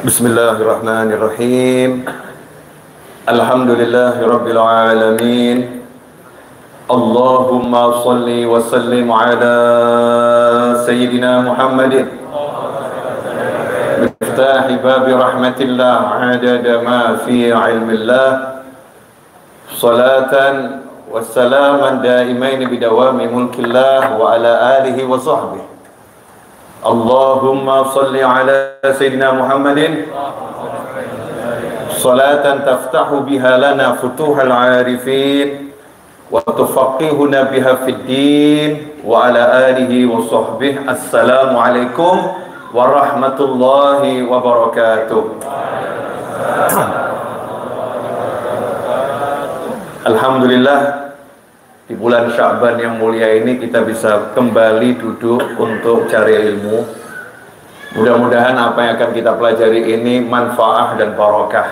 Bismillahirrahmanirrahim. Alhamdulillahirabbil alamin. Allahumma shalli wa sallim ala sayyidina Muhammadin miftahi babi rahmatillah adada ma fi ilmillah. Salatan wa salaman daimain bidawami mulkillah wa ala alihi wa sahbihi. Allahumma salli ala Sayyidina Muhammadin salatan taftahu biha lana futuhal arifin wa tufaqihuna biha fid din wa ala alihi wa sahbihi. Assalamu alaikum warahmatullahi wabarakatuh. Alhamdulillah, di bulan Sya'ban yang mulia ini kita bisa kembali duduk untuk cari ilmu. Mudah-mudahan apa yang akan kita pelajari ini manfaat dan barokah.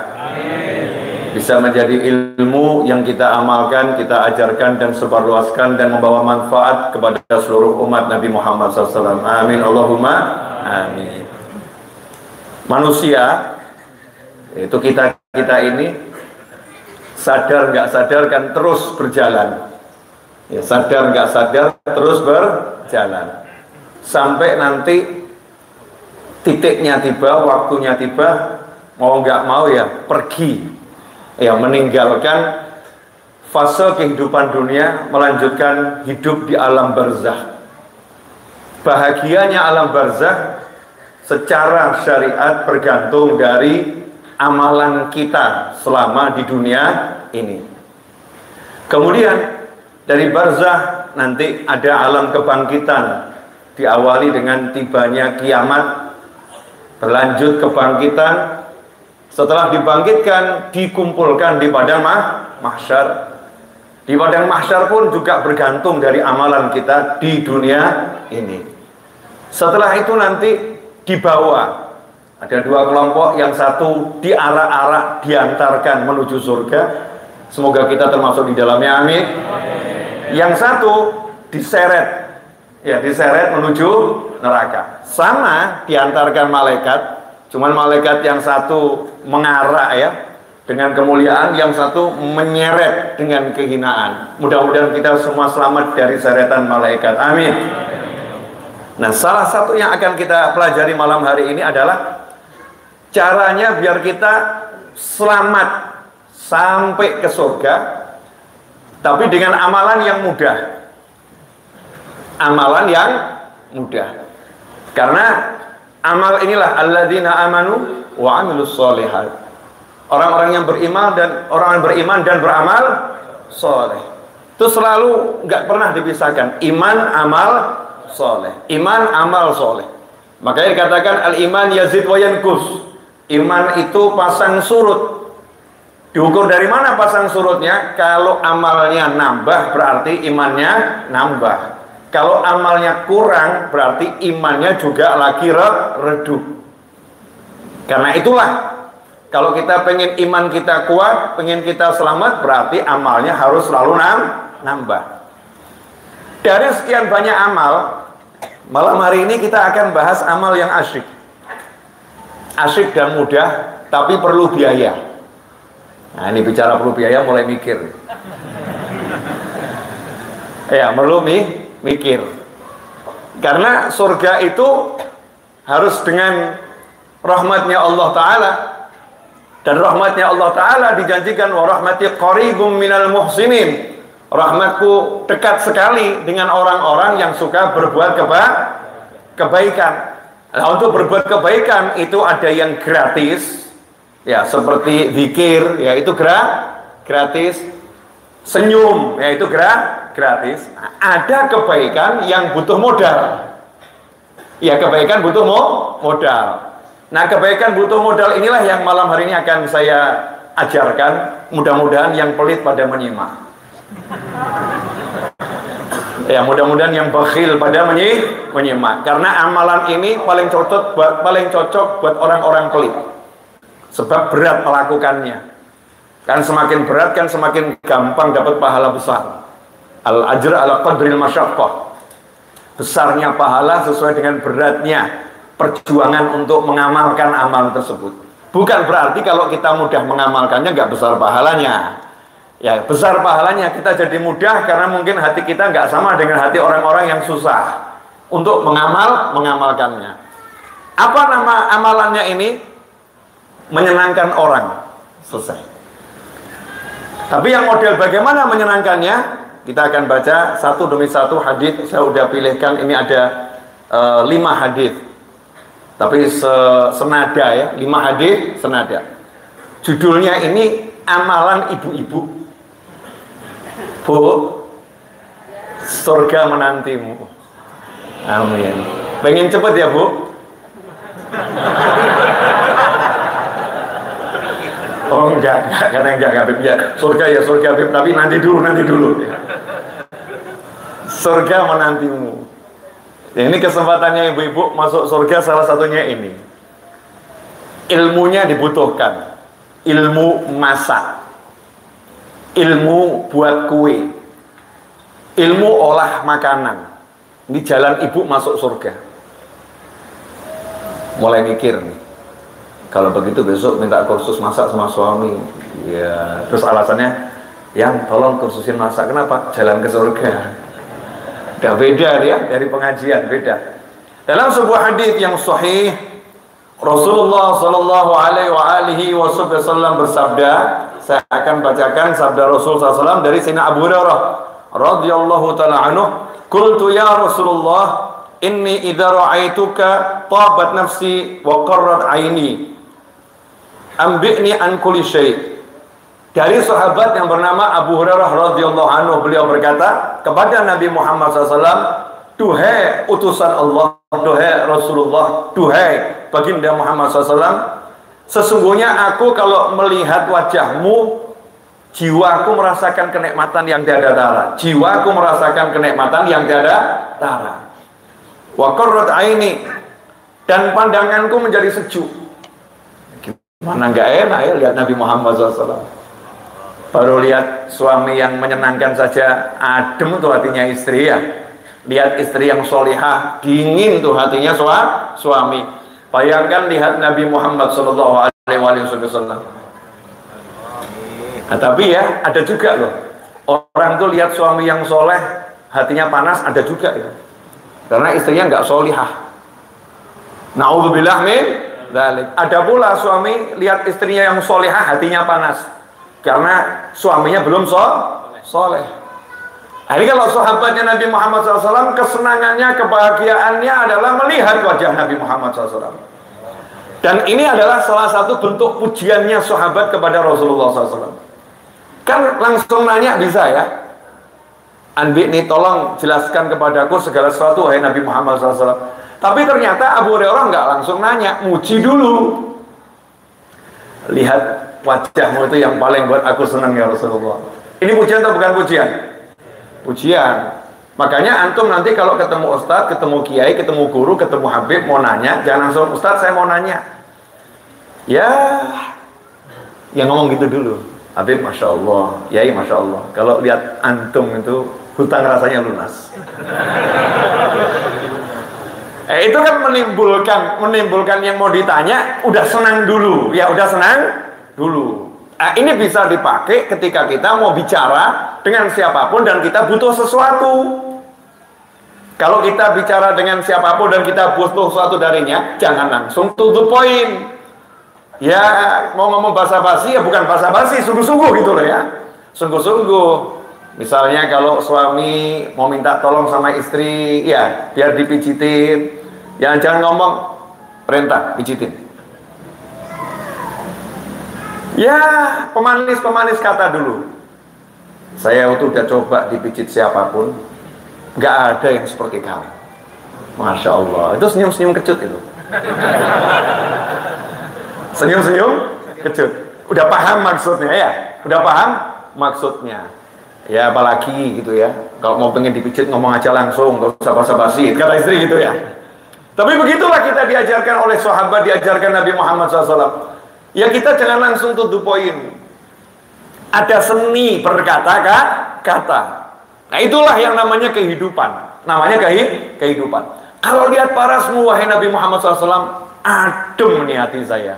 Bisa menjadi ilmu yang kita amalkan, kita ajarkan dan sebarluaskan dan membawa manfaat kepada seluruh umat Nabi Muhammad SAW. Amin Allahumma amin. Manusia, itu kita ini sadar nggak sadar kan terus berjalan. Ya, sadar nggak sadar terus berjalan sampai nanti titiknya tiba, waktunya tiba, mau nggak mau ya pergi, ya meninggalkan fase kehidupan dunia, melanjutkan hidup di alam barzakh. Bahagianya alam barzakh secara syariat bergantung dari amalan kita selama di dunia ini. Kemudian dari barzakh nanti ada alam kebangkitan, diawali dengan tibanya kiamat, berlanjut kebangkitan. Setelah dibangkitkan, dikumpulkan di padang mahsyar. Di padang mahsyar pun juga bergantung dari amalan kita di dunia ini. Setelah itu nanti dibawa, ada dua kelompok, yang satu diarak-arak, diantarkan menuju surga. Semoga kita termasuk di dalamnya, amin. Yang satu diseret, ya diseret menuju neraka. Sama diantarkan malaikat, cuman malaikat yang satu mengarak ya dengan kemuliaan, yang satu menyeret dengan kehinaan. Mudah-mudahan kita semua selamat dari seretan malaikat, amin. Nah, salah satu yang akan kita pelajari malam hari ini adalah caranya biar kita selamat sampai ke surga, tapi dengan amalan yang mudah. Amalan yang mudah. Karena amal inilah alladzina amanu wa amilus sholihat. Orang-orang yang beriman dan beramal soleh. Itu selalu nggak pernah dipisahkan. Iman, amal, soleh. Iman, amal, soleh. Makanya dikatakan al-iman yazid wa yanqus. Iman itu pasang surut. Diukur dari mana pasang surutnya? Kalau amalnya nambah berarti imannya nambah. Kalau amalnya kurang berarti imannya juga lagi redup. Karena itulah, kalau kita pengen iman kita kuat, pengen kita selamat, berarti amalnya harus selalu nambah. Dari sekian banyak amal, malam hari ini kita akan bahas amal yang asyik. Asyik dan mudah, tapi perlu biaya. Nah, ini bicara perlu biaya mulai mikir. Ya, perlu mikir. Karena surga itu harus dengan rahmatnya Allah Ta'ala. Dan rahmatnya Allah Ta'ala dijanjikan wa rahmati qaribum minal muhsinin. Rahmatku dekat sekali dengan orang-orang yang suka berbuat kebaikan. Nah, untuk berbuat kebaikan itu ada yang gratis. Ya, seperti zikir, ya itu gratis. Senyum, ya itu gratis. Ada kebaikan yang butuh modal. Ya, kebaikan butuh modal. Nah, kebaikan butuh modal inilah yang malam hari ini akan saya ajarkan. Mudah-mudahan yang pelit pada menyimak. Ya, mudah-mudahan yang bakhil pada menyimak. Karena amalan ini paling cocok buat orang-orang pelit. Sebab berat melakukannya. Kan semakin berat kan semakin gampang dapat pahala besar. Al-ajr ala qadril masyaqqah. Besarnya pahala sesuai dengan beratnya perjuangan untuk mengamalkan amal tersebut. Bukan berarti kalau kita mudah mengamalkannya nggak besar pahalanya. Ya, besar pahalanya kita jadi mudah karena mungkin hati kita nggak sama dengan hati orang-orang yang susah untuk mengamalkannya. Apa nama amalannya ini? Menyenangkan orang. Selesai. Tapi yang model bagaimana menyenangkannya, kita akan baca satu demi satu hadis. Saya sudah pilihkan, ini ada 5 hadis. Tapi senada ya, 5 hadis senada. Judulnya ini amalan ibu-ibu. Bu, surga menantimu. Amin. Pengen cepet ya, Bu? Oh enggak, karena enggak Habib ya. Surga ya surga Habib, tapi nanti dulu. Surga menantimu. Ya, ini kesempatannya ibu-ibu masuk surga, salah satunya ini. Ilmunya dibutuhkan. Ilmu masak. Ilmu buat kue. Ilmu olah makanan. Ini jalan ibu masuk surga. Mulai mikir nih. Kalau begitu besok minta kursus masak sama suami. Ya, terus alasannya, yang tolong kursusin masak. Kenapa? Jalan ke surga. Udah beda ya dari pengajian, beda. Dalam sebuah hadis yang sahih, Rasulullah Shallallahu Alaihi Wasallam bersabda, saya akan bacakan sabda Rasul SAW dari Sayyidina Abu Hurairah radhiyallahu taala anhu, qultu ya Rasulullah, inni idza ra'aituka tabat nafsi wa qarrat aini. Ambi'ni an kulli syai'. Dari sahabat yang bernama Abu Hurairah radhiyallahu anhu, beliau berkata kepada Nabi Muhammad SAW, duhai utusan Allah, duhai Rasulullah, duhai baginda Muhammad SAW, sesungguhnya aku kalau melihat wajahmu, jiwaku merasakan kenikmatan yang tiada tara. Jiwaku merasakan kenikmatan yang tiada tara. Wa qarrat aini, dan pandanganku menjadi sejuk. Mana nggak enak ya lihat Nabi Muhammad SAW. Baru lihat suami yang menyenangkan saja adem tuh hatinya istri ya. Lihat istri yang solihah, dingin tuh hatinya suami. Bayangkan lihat Nabi Muhammad SAW. Nah, tapi ya ada juga loh, orang tuh lihat suami yang soleh hatinya panas, ada juga ya. Karena istrinya nggak solihah. Na'udzubillah min dzalik. Ada pula suami lihat istrinya yang solehah hatinya panas karena suaminya belum soleh. Ini kalau sahabatnya Nabi Muhammad SAW, kesenangannya, kebahagiaannya adalah melihat wajah Nabi Muhammad SAW. Dan ini adalah salah satu bentuk pujiannya sahabat kepada Rasulullah SAW. Kan langsung nanya bisa ya, Anbi ini tolong jelaskan kepadaku segala sesuatu wahai Nabi Muhammad SAW. Tapi ternyata Abu Hurairah nggak langsung nanya, muji dulu. Lihat wajahmu itu yang paling buat aku senang ya Rasulullah. Ini pujian atau bukan pujian? Pujian. Makanya antum nanti kalau ketemu ustadz, ketemu kiai, ketemu guru, ketemu habib mau nanya, jangan langsung ustadz saya mau nanya. Ya, yang ngomong gitu dulu. Habib masya Allah, kiai masya Allah. Kalau lihat antum itu hutang rasanya lunas. Itu kan menimbulkan yang mau ditanya udah senang dulu, ya udah senang dulu. Ini bisa dipakai ketika kita mau bicara dengan siapapun dan kita butuh sesuatu. Kalau kita bicara dengan siapapun dan kita butuh sesuatu darinya, jangan langsung to the point. Ya mau ngomong basa-basi ya bukan basa-basi, sungguh-sungguh gitu loh ya. Sungguh-sungguh. Misalnya kalau suami mau minta tolong sama istri, ya biar dipijitin. Ya jangan ngomong perintah, pijitin. Ya pemanis kata dulu. Saya itu udah coba dipijit siapapun, nggak ada yang seperti kamu. Masya Allah, itu senyum-senyum kecut itu. Senyum-senyum kecut. Udah paham maksudnya ya? Udah paham maksudnya. Ya apalagi gitu ya. Kalau mau pengen dipijit ngomong aja langsung, gak usah basa-basi. Kata istri gitu ya. Tapi begitulah kita diajarkan oleh sahabat, diajarkan Nabi Muhammad SAW. Ya kita jangan langsung to the point. Ada seni berkata-kata. Nah itulah yang namanya kehidupan. Namanya kehidupan. Kalau lihat parasmu, wahai Nabi Muhammad SAW, adem nih hati saya,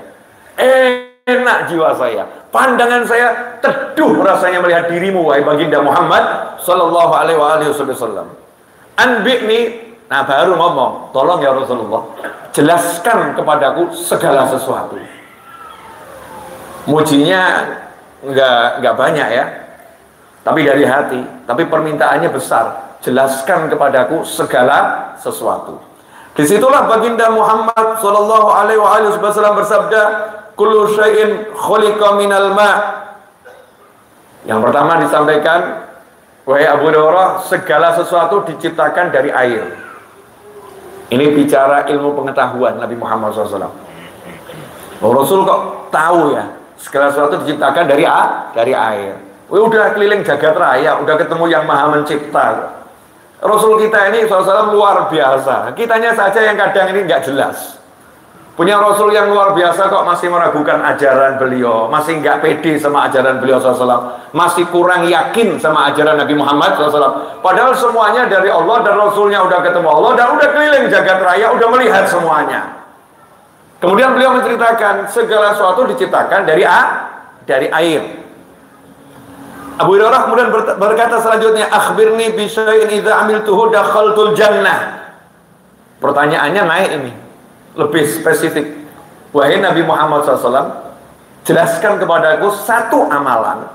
enak jiwa saya, pandangan saya teduh rasanya melihat dirimu, wahai baginda Muhammad Sallallahu Alaihi Wasallam. Anbi'ni, nah baru ngomong, tolong ya Rasulullah, jelaskan kepadaku segala sesuatu. Mujinya nggak banyak ya, tapi dari hati, tapi permintaannya besar. Jelaskan kepadaku segala sesuatu. Disitulah baginda Muhammad Sallallahu Alaihi Wasallam bersabda, kullu syai'in khuliqa minal ma'. Yang pertama disampaikan, wahai Abu Hurairah, segala sesuatu diciptakan dari air. Ini bicara ilmu pengetahuan Nabi Muhammad SAW. Oh, Rasul kok tahu ya, segala sesuatu diciptakan dari air. Udah keliling jagat raya, udah ketemu yang maha mencipta. Rasul kita ini SAW luar biasa. Kitanya saja yang kadang ini nggak jelas. Punya Rasul yang luar biasa kok masih meragukan ajaran beliau, masih nggak pede sama ajaran beliau SAW, masih kurang yakin sama ajaran Nabi Muhammad SAW. Padahal semuanya dari Allah dan Rasulnya udah ketemu Allah dan udah keliling jagat raya, udah melihat semuanya. Kemudian beliau menceritakan segala sesuatu diciptakan dari air. Abu Hurairah kemudian berkata selanjutnya, akhbirni bi syai'in idza amiltuhu dakhaltul jannah. Pertanyaannya naik ini, lebih spesifik. Wahai Nabi Muhammad SAW, jelaskan kepadaku satu amalan,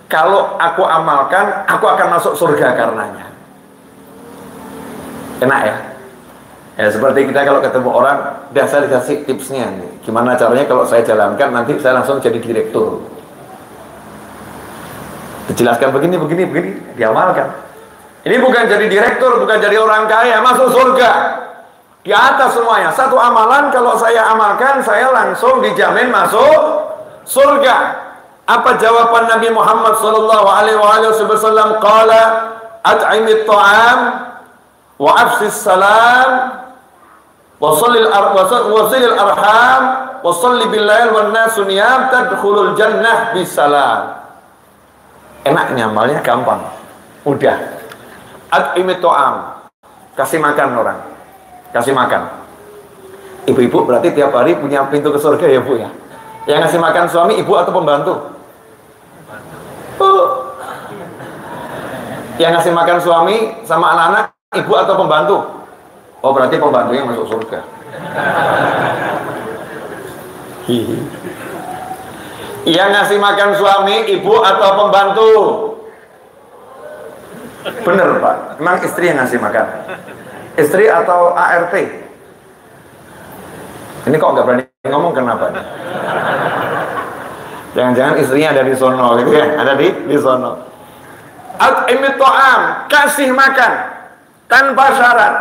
kalau aku amalkan, aku akan masuk surga karenanya. Enak ya? Ya seperti kita kalau ketemu orang, dah saya dikasih tipsnya nih, gimana caranya kalau saya jalankan nanti saya langsung jadi direktur. Dijelaskan begini, diamalkan. Ini bukan jadi direktur, bukan jadi orang kaya, masuk surga. Di atas semuanya, satu amalan kalau saya amalkan, saya langsung dijamin masuk surga. Apa jawaban Nabi Muhammad sallallahu alaihi wasallam? Qala at'imit ta'am wa afsis salam wa sallil arham wa salli bil lail wan nasu niyam tadkhulul jannah bisalam. Enaknya, amalnya gampang, mudah. At'imit ta'am, kasih makan orang, kasih makan. Ibu-ibu berarti tiap hari punya pintu ke surga ya Bu ya. Yang ngasih makan suami ibu atau pembantu? Yang ngasih makan suami sama anak-anak ibu atau pembantu? Oh berarti pembantunya masuk surga. Yang ngasih makan suami ibu atau pembantu? Bener Pak, emang istri yang ngasih makan? Istri atau ART? Ini kok nggak berani ngomong, kenapa? Jangan-jangan istrinya ada di sono gitu ya, ada di sono. At'imit ta'am, kasih makan tanpa syarat.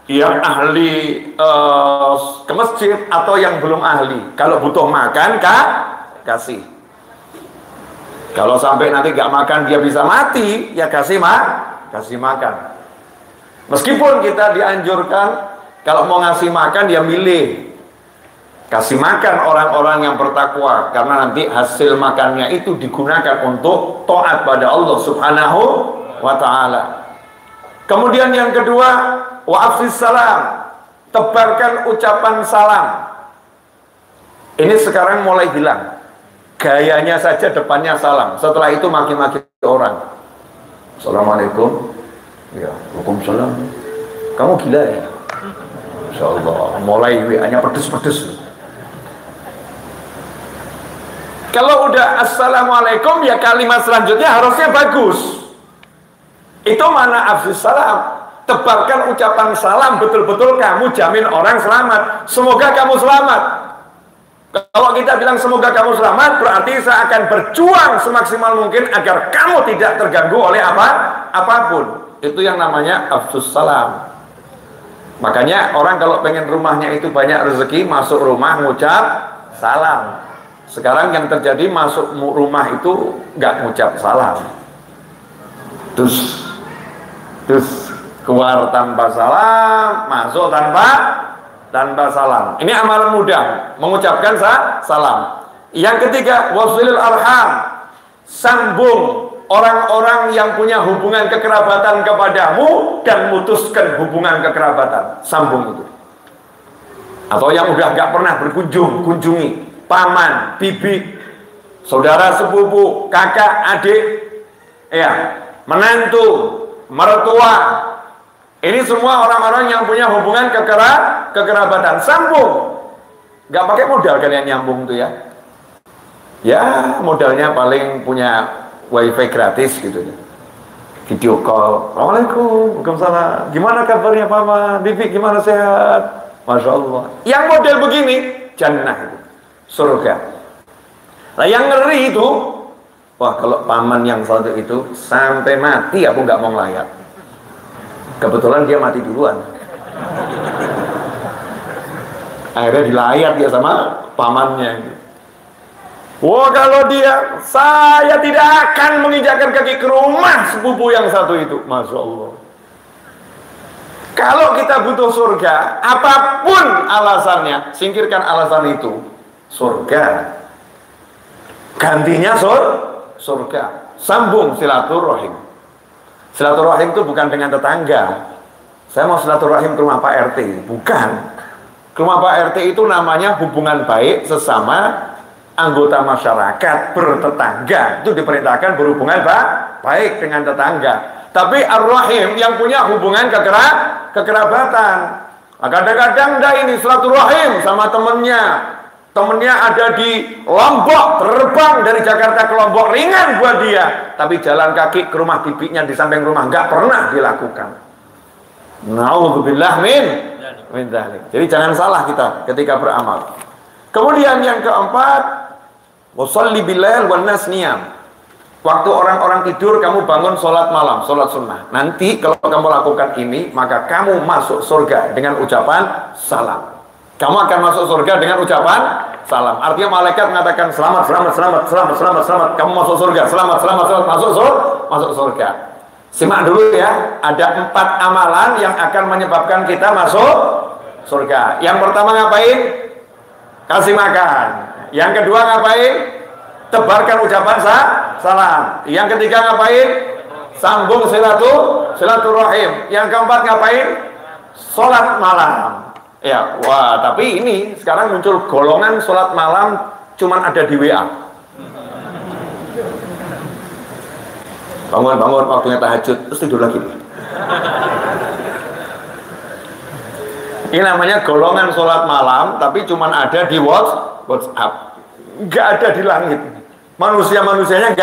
Yang ahli ke masjid atau yang belum ahli, kalau butuh makan kasih. Kalau sampai nanti gak makan dia bisa mati, ya kasih makan. Meskipun kita dianjurkan kalau mau ngasih makan dia milih, kasih makan orang-orang yang bertakwa, karena nanti hasil makannya itu digunakan untuk taat pada Allah Subhanahu wa ta'ala. Kemudian yang kedua, wa'afis salam, tebarkan ucapan salam. Ini sekarang mulai hilang. Gayanya saja depannya salam, setelah itu maki-maki orang. Assalamualaikum. Ya, waalaikumsalam. Kamu gila ya? Insyaallah, mulai WA-nya pedes-pedes. Kalau udah assalamualaikum, ya kalimat selanjutnya harusnya bagus. Itu mana afsis salam. Tebarkan ucapan salam, betul-betul kamu jamin orang selamat. Semoga kamu selamat. Kalau kita bilang semoga kamu selamat, berarti saya akan berjuang semaksimal mungkin agar kamu tidak terganggu oleh apapun. Itu yang namanya afsus salam. Makanya orang kalau pengen rumahnya itu banyak rezeki, masuk rumah ngucap salam. Sekarang yang terjadi masuk rumah itu nggak ngucap salam. Terus keluar tanpa salam, masuk tanpa salam. Ini amalan mudah, mengucapkan salam. Yang ketiga, wasilul arham, sambung orang-orang yang punya hubungan kekerabatan kepadamu dan memutuskan hubungan kekerabatan. Sambung itu. Atau yang udah gak pernah berkunjung, kunjungi paman, bibi, saudara sepupu, kakak, adik, ya, menantu, mertua. Ini semua orang-orang yang punya hubungan kekerabatan. Sambung. Gak pakai modal kalian nyambung tuh ya. Ya modalnya paling punya wifi gratis gitu ya. Video call. Assalamualaikum, waalaikumsalam. Gimana kabarnya paman, bibi gimana, sehat? Masya Allah. Yang model begini jannah itu, surga. Nah yang ngeri itu, wah kalau paman yang satu itu sampai mati aku nggak mau ngelayat. Kebetulan dia mati duluan. Akhirnya dilayat dia sama pamannya. Wah kalau dia, saya tidak akan menginjakkan kaki ke rumah sepupu yang satu itu. Masya Allah. Kalau kita butuh surga, apapun alasannya, singkirkan alasan itu. Surga. Gantinya surga. Sambung silaturahim. Silaturahim itu bukan dengan tetangga. Saya mau silaturahim ke rumah Pak RT. Bukan. Ke rumah Pak RT itu namanya hubungan baik sesama anggota masyarakat bertetangga. Itu diperintahkan berhubungan baik dengan tetangga. Tapi ar-rahim yang punya hubungan kekerabatan. Nah, kadang-kadang ini silaturahim sama temennya. Temennya ada di Lombok, terbang dari Jakarta ke Lombok, ringan buat dia. Tapi jalan kaki ke rumah bibinya di samping rumah nggak pernah dilakukan. Nauzubillah min dzalik. Jadi jangan salah kita ketika beramal. Kemudian yang keempat, washolli bilail wan nas niyam. Waktu orang-orang tidur kamu bangun sholat malam, sholat sunnah. Nanti kalau kamu lakukan ini, maka kamu masuk surga dengan ucapan salam. Kamu akan masuk surga dengan ucapan salam. Artinya malaikat mengatakan selamat, selamat, selamat, selamat, selamat, selamat. Kamu masuk surga, selamat, selamat, selamat, masuk surga. Simak dulu ya, ada 4 amalan yang akan menyebabkan kita masuk surga. Yang pertama ngapain? Kasih makan. Yang kedua ngapain? Tebarkan ucapan salam. Yang ketiga ngapain? Sambung silaturahim. Yang keempat ngapain? Sholat malam. Ya, wah, tapi ini sekarang muncul golongan sholat malam cuman ada di WA. Bangun waktunya tahajud, terus tidur lagi. Ini namanya golongan sholat malam, tapi cuman ada di WhatsApp. Nggak ada di langit. Manusia-manusianya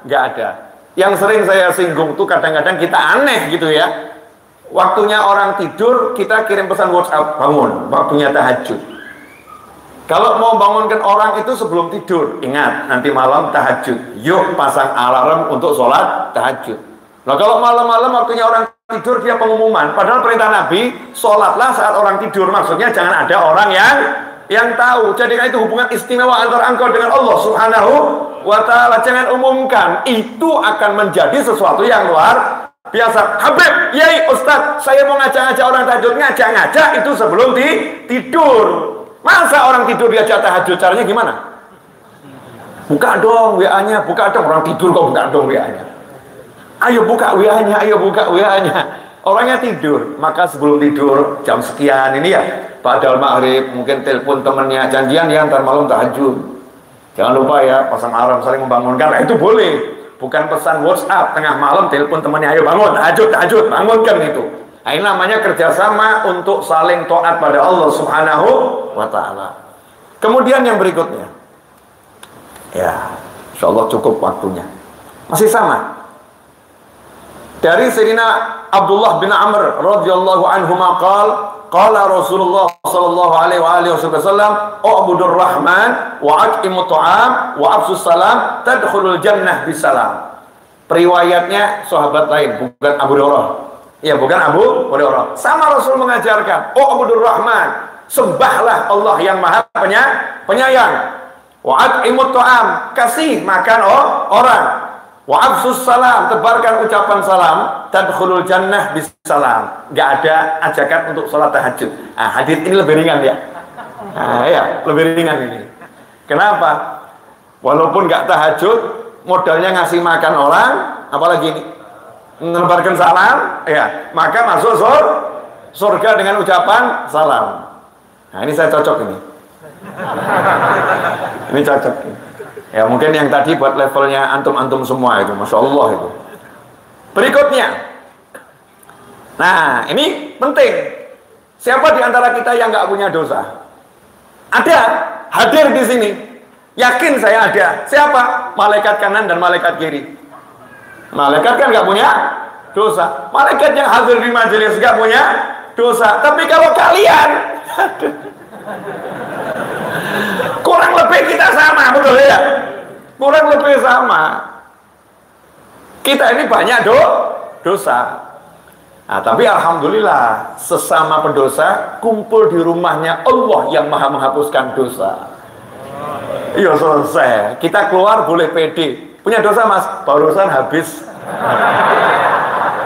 nggak ada. Yang sering saya singgung tuh kadang-kadang kita aneh gitu ya. Waktunya orang tidur, kita kirim pesan WhatsApp, bangun, waktunya tahajud. Kalau mau bangunkan orang itu sebelum tidur, ingat, nanti malam tahajud. Yuk pasang alarm untuk sholat tahajud. Nah kalau malam-malam waktunya orang tidur, dia pengumuman. Padahal perintah Nabi, sholatlah saat orang tidur. Maksudnya jangan ada orang yang tahu. Jadikan itu hubungan istimewa antara engkau dengan Allah Subhanahu wa ta'ala. Jangan umumkan. Itu akan menjadi sesuatu yang luar biasa. Habib, yai, ustadz, saya mau ngajak-ngajak orang tahajud. Ngajak-ngajak itu sebelum tidur. Masa orang tidur diajak tahajud? Caranya gimana? Buka dong WA-nya, buka dong. Orang tidur kok buka dong WA-nya. Ayo buka WA-nya, ayo buka WA-nya. Orangnya tidur. Maka sebelum tidur jam sekian ini ya, padahal maghrib mungkin telepon temennya, janjian ya ntar malam tahajud. Jangan lupa ya pasang alarm saling membangunkan. Nah, itu boleh. Bukan pesan WhatsApp tengah malam telepon temannya, ayo bangun, tahajud, bangunkan itu. Nah, ini namanya kerjasama untuk saling taat pada Allah Subhanahu wa ta'ala. Kemudian yang berikutnya, ya, insyaallah cukup waktunya. Masih sama. Dari Sayyidina Abdullah bin Amr radhiyallahu anhu maqal, qala Rasulullah sallallahu alaihi wasallam, "U'budur Rahman wa at'imut ta'am wa afsus salam tadkhulul jannah bisalam." Periwayatnya sahabat lain, bukan Abu Hurairah. Ya, bukan Abu Hurairah. Sama Rasul mengajarkan, "U'budur Rahman." Sembahlah Allah yang Maha Penyayang. Wa at'imut ta'am, kasih makan orang. Wa afsus salam, tebarkan ucapan salam, tadkhulul jannah bisalam. Enggak ada ajakan untuk sholat tahajud. Nah, hadis ini lebih ringan ya. Nah, ya, lebih ringan ini. Kenapa? Walaupun enggak tahajud, modalnya ngasih makan orang, apalagi ini menebarkan salam, ya, maka masuk surga dengan ucapan salam. Nah, ini saya cocok ini. Ini cocok. Ya, mungkin yang tadi buat levelnya antum-antum semua itu, Masya Allah itu. Berikutnya. Nah, ini penting. Siapa di antara kita yang nggak punya dosa? Ada, hadir di sini. Yakin saya ada. Siapa? Malaikat kanan dan malaikat kiri. Malaikat kan nggak punya dosa. Malaikat yang hadir di majelis nggak punya dosa. Tapi kalau kalian, kurang lebih kita sama, betul ya? Kurang lebih sama. Kita ini banyak dosa. Nah, tapi alhamdulillah sesama pendosa kumpul di rumahnya Allah yang maha menghapuskan dosa. Iya, selesai. Kita keluar boleh pede. Punya dosa mas, barusan habis.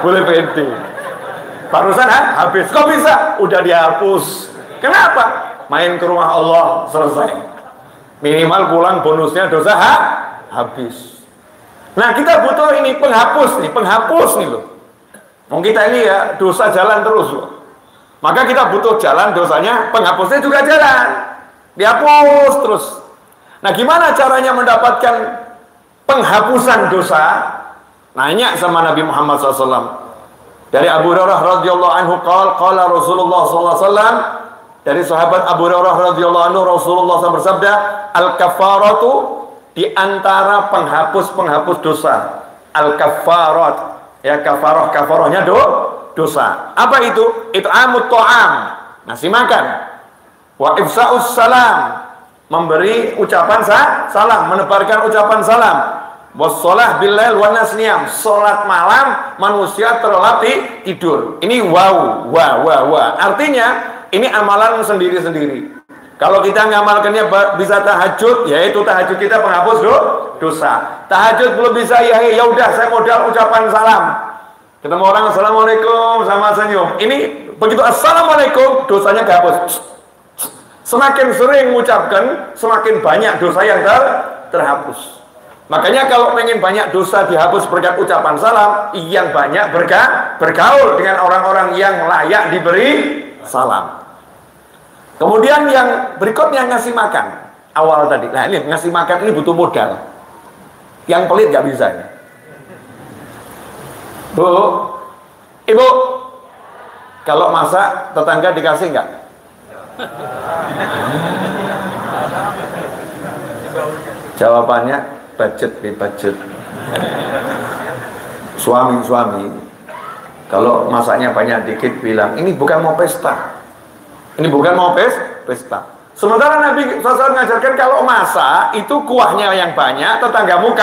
Boleh pede. Barusan habis. Kok bisa? Udah dihapus. Kenapa? Main ke rumah Allah, selesai. Minimal pulang bonusnya dosa habis. Nah, kita butuh ini penghapus nih loh. Mungkin kita ini ya dosa jalan terus loh. Maka kita butuh jalan dosanya, penghapusnya juga jalan. Dihapus terus. Nah, gimana caranya mendapatkan penghapusan dosa? Nanya sama Nabi Muhammad SAW. Dari Abu Hurairah radhiyallahu anhu qala Rasulullah SAW, dari sahabat Abu Hurairah radhiyallahu anhu, Rasulullah SAW bersabda, al-kafaratu, di antara penghapus dosa. Al-kafarat, ya, kafarahnya dosa. Apa itu? It'amut ta'am, ngasih makan. Wa ifsa'us salam, memberi ucapan salam, menebarkan ucapan salam. Wassalah billail wa nasniyam, salat malam manusia terlelap tidur. Ini wow. Artinya ini amalan sendiri-sendiri. Kalau kita ngamalkannya bisa tahajud, yaitu tahajud kita penghapus dosa. Tahajud belum bisa, ya udah saya modal ucapan salam. Ketemu orang assalamualaikum sama senyum. Ini begitu assalamualaikum dosanya kehapus. Semakin sering mengucapkan, semakin banyak dosa yang terhapus. Makanya kalau pengen banyak dosa dihapus berkat ucapan salam, yang banyak bergaul dengan orang-orang yang layak diberi salam. Kemudian yang berikutnya ngasih makan. Awal tadi, nah ini ngasih makan ini butuh modal. Yang pelit gak bisa ini. Bu, ibu, kalau masak tetangga dikasih nggak? Jawabannya budget. Suami kalau masaknya banyak dikit bilang ini bukan mau pesta. Ini bukan mau pesta. Sementara Nabi SAW mengajarkan kalau masak itu kuahnya yang banyak, tetanggamu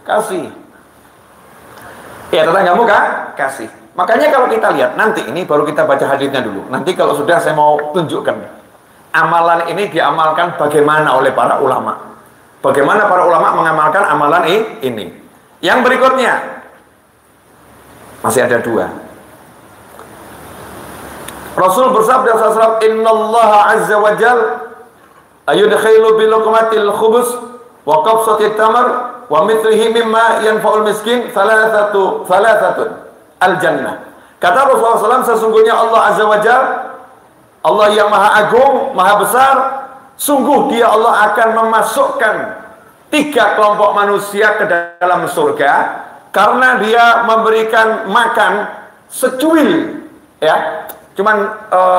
kasih. Ya, tetanggamu kasih. Makanya kalau kita lihat nanti ini baru kita baca hadisnya dulu. Nanti kalau sudah saya mau tunjukkan amalan ini diamalkan bagaimana oleh para ulama. Bagaimana para ulama mengamalkan amalan ini. Yang berikutnya masih ada 2. Rasul bersabda sallallahu innallaha azza wa jal ayudkhilu bi luqmatil khubus wa qabsatit tamar wa mithlihi mimma yanfa'ul miskin thalathatun al jannah. Kata Rasulullah SAW, sesungguhnya Allah azza wa jal, Allah yang maha agung, maha besar, sungguh dia Allah akan memasukkan 3 kelompok manusia ke dalam surga karena dia memberikan makan secuil, ya. Cuman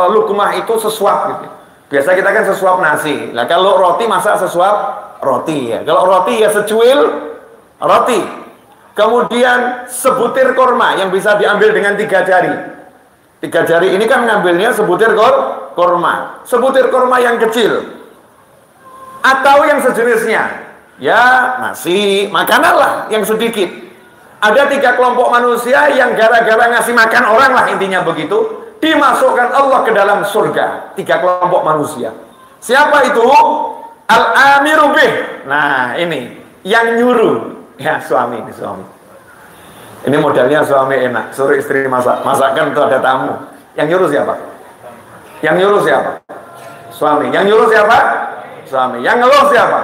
luqmah itu sesuap gitu. Biasa kita kan sesuap nasi. Nah, kalau roti masa sesuap roti ya. Kalau roti ya secuil roti. Kemudian sebutir korma yang bisa diambil dengan 3 jari. 3 jari ini kan ngambilnya sebutir korma. Sebutir korma yang kecil. Atau yang sejenisnya. Ya, nasi, makanan lah yang sedikit. Ada 3 kelompok manusia yang gara-gara ngasih makan orang lah, intinya begitu. Dimasukkan Allah ke dalam surga. 3 kelompok manusia. Siapa itu? Al-amiru bih. Nah, ini yang nyuruh. Ya, suami. Ini modelnya suami enak. Suruh istri masakan itu ada tamu. Yang nyuruh siapa? Suami. Yang nyuruh siapa? Suami. Yang ngeluh siapa?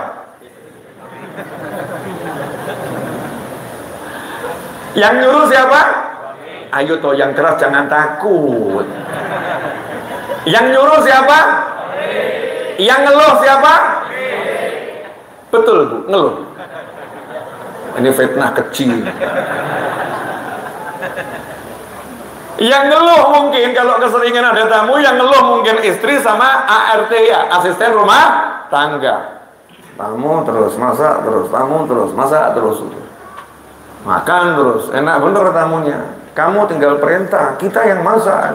Yang nyuruh siapa? Ayo toh yang keras, jangan takut. Yang nyuruh siapa? Yang ngeluh siapa? Betul Bu, ngeluh. Ini fitnah kecil. Yang ngeluh mungkin kalau keseringan ada tamu, yang ngeluh mungkin istri sama ART ya, asisten rumah tangga. Tamu terus masak terus, tamu terus masak terus, makan terus, enak bener tamunya. Kamu tinggal perintah, kita yang masak.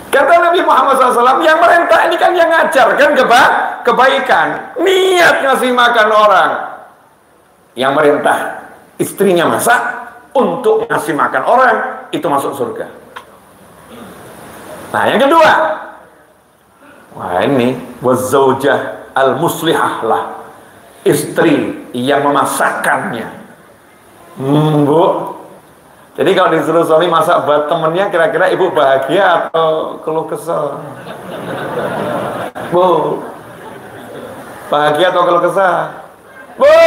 Kata Nabi Muhammad SAW, yang merintah ini kan yang ngajarkan kebaikan. Niat ngasih makan orang. Yang merintah istrinya masak untuk ngasih makan orang, itu masuk surga. Nah yang kedua, wah ini wazzaujah al-muslihah lah, istri yang memasakkannya. Bu, jadi kalau disuruh suami masak buat temennya, kira-kira ibu bahagia atau keluh kesal? Bu, bahagia atau keluh kesal? Bu,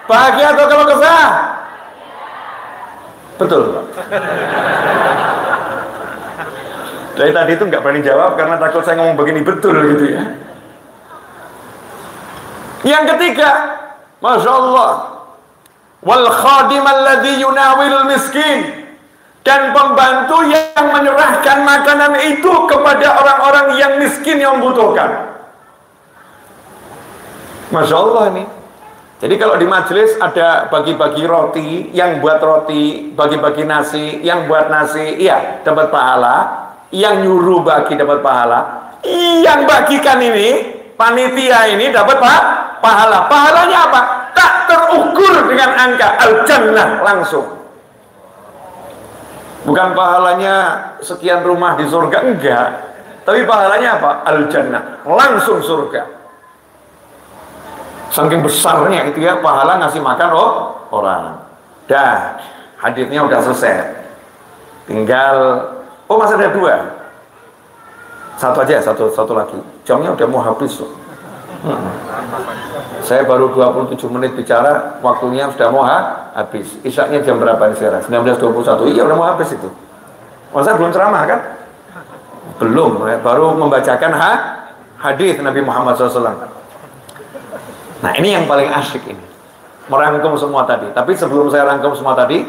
bahagia atau keluh kesal? Betul. Dari tadi itu nggak berani jawab karena takut saya ngomong begini betul gitu ya. Yang ketiga, Masya Allah, wal khadim alladhi yunawilul miskin, dan pembantu yang menyerahkan makanan itu kepada orang-orang yang miskin yang membutuhkan. Masya Allah nih. Jadi kalau di majelis ada bagi-bagi roti, yang buat roti bagi-bagi nasi, yang buat nasi iya dapat pahala, yang nyuruh bagi dapat pahala, yang bagikan ini panitia ini dapat pahala. Pahalanya apa? Tak terukur dengan angka, al-jannah langsung. Bukan pahalanya sekian rumah di surga, enggak. Tapi pahalanya apa? Al-jannah, langsung surga. Saking besarnya itu ya pahala ngasih makan orang. Dah, haditsnya udah selesai. Tinggal, masih ada dua. Satu aja, satu lagi. Jamnya udah mau habis. Saya baru 27 menit bicara, waktunya sudah mau habis. Isyaknya jam berapa nih sekarang? 19.21. Iya udah mau habis itu. Masa belum ceramah kan? Belum, baru membacakan hadis Nabi Muhammad SAW. Nah ini yang paling asyik ini, merangkum semua tadi. Tapi sebelum saya rangkum semua tadi,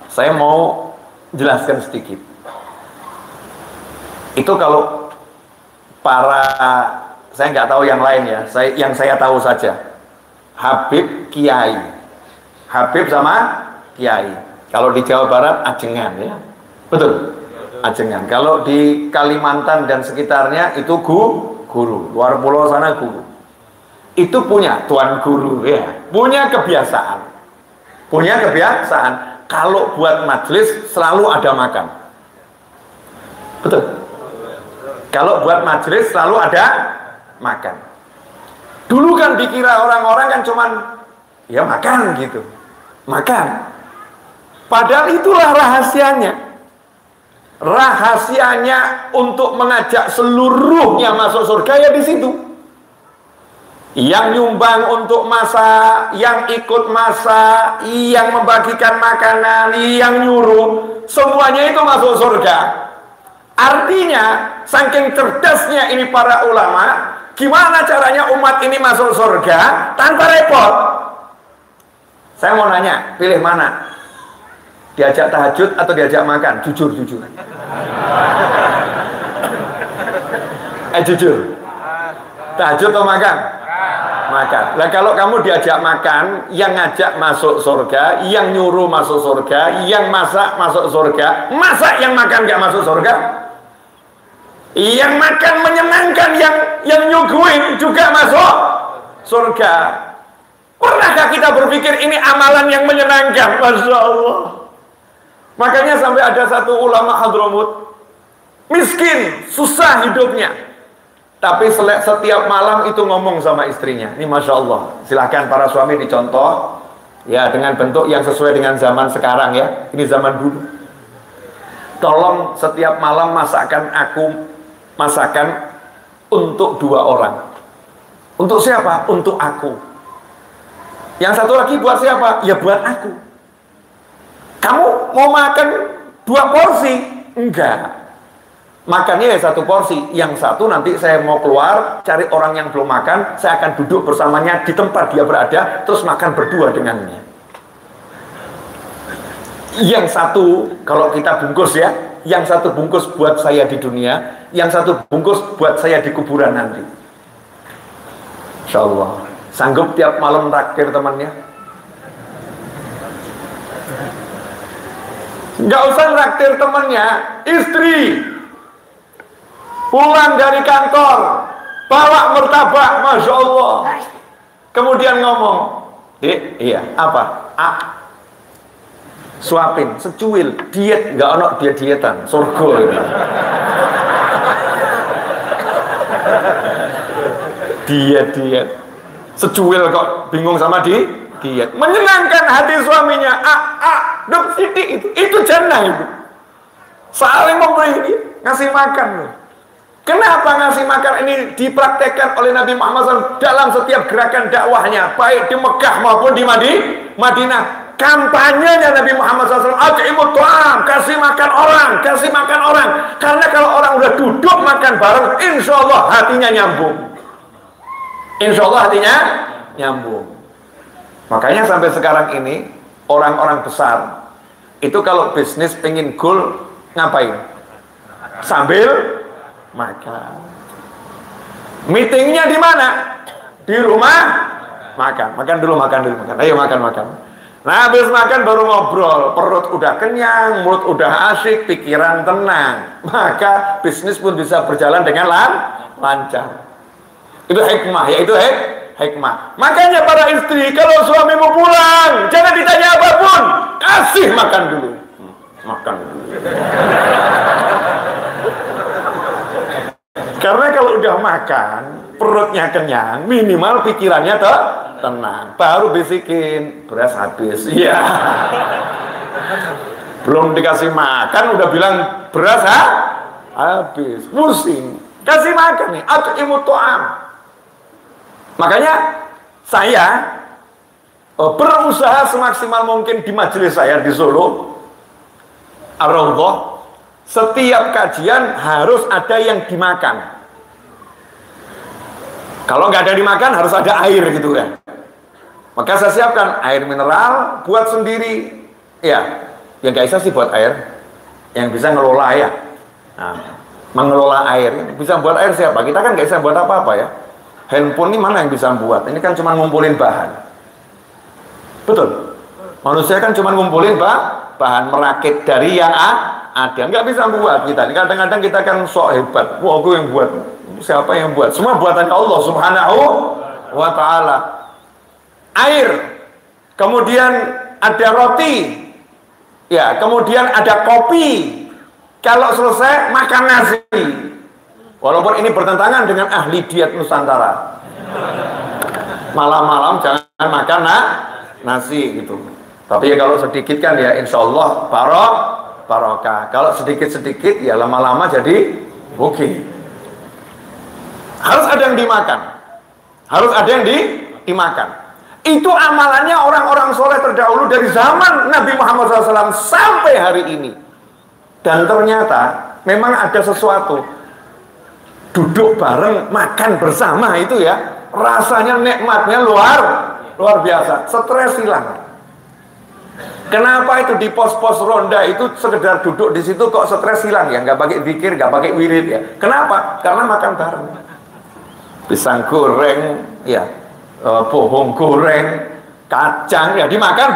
saya mau jelaskan sedikit. Itu kalau para, saya nggak tahu yang lain ya, yang saya tahu saja, Habib Kiai, Habib sama Kiai. Kalau di Jawa Barat ajengan ya, betul, ajengan. Kalau di Kalimantan dan sekitarnya itu guru, luar pulau sana guru. Itu punya tuan guru ya, punya kebiasaan kalau buat majelis selalu ada makan. Betul. Kalau buat majelis selalu ada makan. Dulu kan dikira orang-orang kan cuman ya makan gitu, makan. Padahal itulah rahasianya untuk mengajak seluruhnya masuk surga ya di situ. Yang nyumbang untuk masak, yang ikut masak, yang membagikan makanan, yang nyuruh, semuanya itu masuk surga. Artinya, saking cerdasnya ini para ulama, gimana caranya umat ini masuk surga tanpa repot? Saya mau nanya, pilih mana? Diajak tahajud atau diajak makan? Jujur. Jujur. Tahajud atau makan? Makan. Nah kalau kamu diajak makan, yang ngajak masuk surga, yang nyuruh masuk surga, yang masak masuk surga, masa yang makan gak masuk surga? Yang makan menyenangkan, yang nyuguhin juga masuk surga. Pernahkah kita berpikir ini amalan yang menyenangkan? Masya Allah. Makanya sampai ada satu ulama Hadramut, miskin, susah hidupnya, tapi setiap malam itu ngomong sama istrinya. Ini Masya Allah. Silahkan para suami dicontoh ya, dengan bentuk yang sesuai dengan zaman sekarang ya. Ini zaman dulu. Tolong setiap malam masakan untuk 2 orang. Untuk siapa? Untuk aku. Yang satu lagi buat siapa? Ya buat aku. Kamu mau makan 2 porsi? Enggak. Makannya ya 1 porsi. Yang satu nanti saya mau keluar, cari orang yang belum makan, saya akan duduk bersamanya di tempat dia berada, terus makan berdua dengannya. Yang satu, kalau kita bungkus ya, yang satu bungkus buat saya di dunia, yang satu bungkus buat saya di kuburan nanti. Insya Allah. Sanggup tiap malam traktir temannya? Nggak usah traktir temannya, istri pulang dari kantor bawa martabak, Masya Allah, kemudian ngomong, iya apa? Suapin, secuil, diet, nggak ono diet-dietan, surga itu. Diet, secuil kok bingung sama diet. Menyenangkan hati suaminya. Dok sidik itu jannah itu. Saling memberi, ngasih makan loh. Kenapa ngasih makan ini dipraktekkan oleh Nabi Muhammad SAW dalam setiap gerakan dakwahnya, baik di Mekah maupun di Madinah. Kampanyenya Nabi Muhammad SAW, at'imut ta'am, kasih makan orang. Karena kalau orang udah duduk makan bareng, insya Allah hatinya nyambung. Insya Allah hatinya nyambung. Makanya sampai sekarang ini orang-orang besar itu kalau bisnis pengen goal ngapain? Sambil makan. Meetingnya di mana? Di rumah makan. Makan dulu. Ayo makan. Nah, habis makan baru ngobrol. Perut udah kenyang, mulut udah asyik, pikiran tenang. Maka bisnis pun bisa berjalan dengan lancar. Itu hikmah, yaitu hikmah. Makanya para istri, kalau suamimu pulang, jangan ditanya apapun, kasih makan dulu. Makan dulu. Karena kalau udah makan, perutnya kenyang, minimal pikirannya tenang. Baru bisikin, beras habis. Iya. Belum dikasih makan, udah bilang beras habis. Pusing. Kasih makan nih, at'imut ta'am. Makanya saya berusaha semaksimal mungkin di majelis saya di Solo, Ar-Raudhah, setiap kajian harus ada yang dimakan. Kalau nggak ada dimakan harus ada air gitu kan. Maka saya siapkan air mineral buat sendiri. Ya, yang nggak bisa sih buat air, yang bisa ngelola ya. Nah, mengelola air, bisa buat air siapa? Kita kan nggak bisa buat apa-apa ya. Handphone ini mana yang bisa buat? Ini kan cuma ngumpulin bahan. Betul. Manusia kan cuma ngumpulin bahan, merakit dari yang ada. Nggak bisa buat kita. Kadang-kadang kita kan sok hebat. Wah, aku yang buat. Siapa yang buat? Semua buatan Allah Subhanahu wa ta'ala. Air. Kemudian ada roti. Ya, kemudian ada kopi. Kalau selesai makan nasi. Walaupun ini bertentangan dengan ahli diet Nusantara. Malam-malam jangan makan nasi gitu. Tapi ya kalau sedikit kan ya insya Allah barokah. Kalau sedikit-sedikit ya lama-lama jadi oke. Harus ada yang dimakan. Harus ada yang dimakan. Itu amalannya orang-orang soleh terdahulu dari zaman Nabi Muhammad SAW sampai hari ini. Dan ternyata memang ada sesuatu. Duduk bareng, makan bersama itu ya, rasanya nikmatnya luar biasa. Stres hilang. Kenapa itu di pos-pos ronda itu sekedar duduk di situ kok stres hilang ya? Nggak pakai zikir, nggak pakai wirid ya. Kenapa? Karena makan bareng. Pisang goreng, ya, pohon goreng, kacang ya dimakan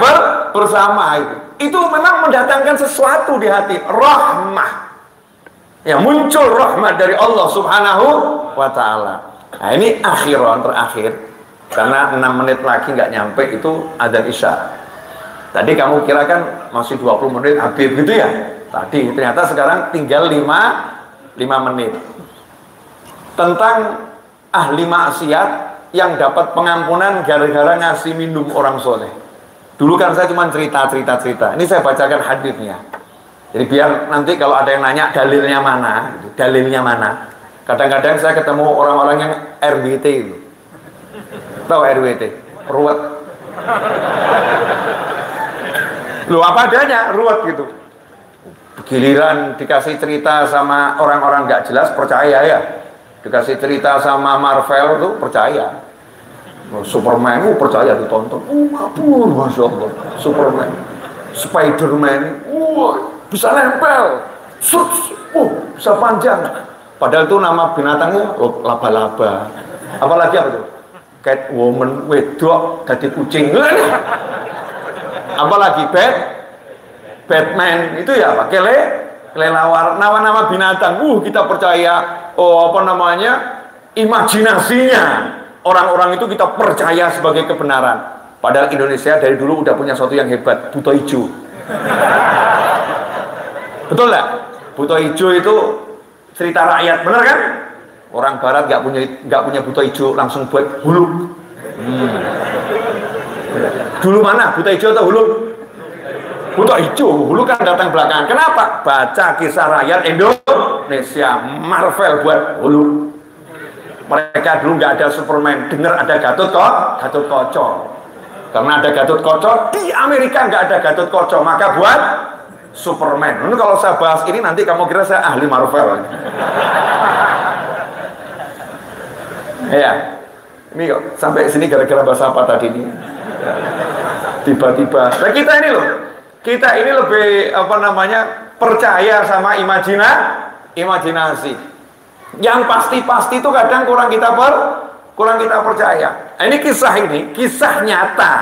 bersama itu. Itu memang mendatangkan sesuatu di hati, rahmah. Ya muncul rahmat dari Allah Subhanahu wa ta'ala. Nah ini akhiran terakhir. Karena 6 menit lagi nggak nyampe itu adzan isya. Tadi kamu kira kan masih 20 menit habis gitu ya. Tadi ternyata sekarang tinggal 5 menit. Tentang ahli maksiat yang dapat pengampunan gara-gara ngasih minum orang soleh. Dulu kan saya cuma cerita. Ini saya bacakan hadisnya. Jadi biar nanti kalau ada yang nanya dalilnya mana, gitu. Dalilnya mana. Kadang-kadang saya ketemu orang-orang yang RWT itu. Tahu RWT? Ruwet. Loh, apa adanya, ruwet gitu. Giliran dikasih cerita sama orang-orang nggak jelas, percaya ya. Dikasih cerita sama Marvel tuh percaya. Superman, percaya ditonton. Ampun, Masya Allah. Superman, Spiderman, bisa nempel. Bisa panjang. Padahal itu nama binatangnya laba-laba. Apalagi apa tuh? Catwoman, wedok, jadi kucing. Apalagi Batman, itu ya pakai kelelawar, nama-nama binatang. Kita percaya, imajinasinya orang-orang itu kita percaya sebagai kebenaran. Padahal Indonesia dari dulu udah punya sesuatu yang hebat, buto hijau. Betul nggak? Buto hijau itu cerita rakyat, bener kan? Orang Barat nggak punya buto hijau, langsung buat hulu. Dulu mana buta hijau atau hulu? Buta hijau, hulu kan datang belakangan. Kenapa? Baca kisah rakyat Indonesia, Marvel buat hulu. Mereka dulu nggak ada Superman, dengar ada Gatot Kaca. Karena ada Gatot Kaca, di Amerika nggak ada Gatot Kaca, maka buat Superman. Ini kalau saya bahas ini nanti kamu kira saya ahli Marvel. Ya, ini kok sampai sini gara-gara bahasa apa tadi ini? Tiba-tiba. Nah kita ini lebih percaya sama imajinasi. Yang pasti-pasti itu kadang kurang kita percaya. Nah, ini kisah nyata.